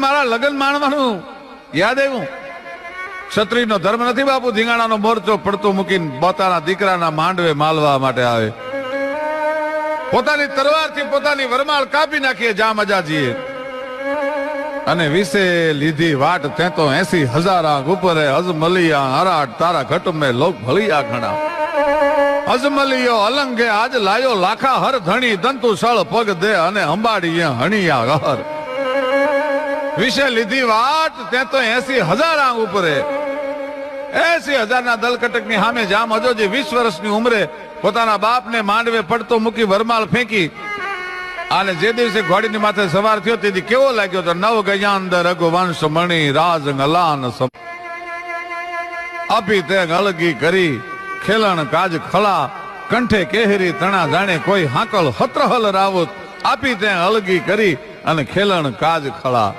મારા લગ્ન માણવાનું યાદ આવ્યું. ક્ષત્રિયનો ધર્મ નથી બાપુ ધીંગાણાનો મોરચો પડતો મૂકીને પોતાના દીકરાના માંડવે માલવા માટે આવે. પોતાની તરવારથી પોતાની વરમાળ કાપી નાખીએ જામજાજીએ અને વિશે લીધી વાટ તે તો 80,000 ઉપરે અજમલિયા હરાટ તારા ઘટ મેં લોક ભલિયા ઘણા. અજમલિયો અલંગે આજ લાયો લાખા હર ધણી દંતુ સળ પગ દે અને અંબાડી હણિયા ઘર. વિશે લીધી વાટ તે તો 80,000 ઉપરે 80,000 ના દલકટક ની સામે જામ હજોજી 20 વર્ષની ઉંમરે પોતાના બાપને માંડવે પડતો મૂકી વરમાળ ફેંકી અને જે દિવસે ઘોડીની માથે સવાર થયો તેથી કેવો લાગ્યો તો નવ ગયાંદર રઘુવંશ મણી રાજ ગલાન આપી તે અલગી કરી ખેલણ કાજ ખળા કંઠે કેહરી તણા જાણે કોઈ હાકલ હત્રહલ રાવત આપી તે અલગી કરી અને ખેલણ કાજ ખળા.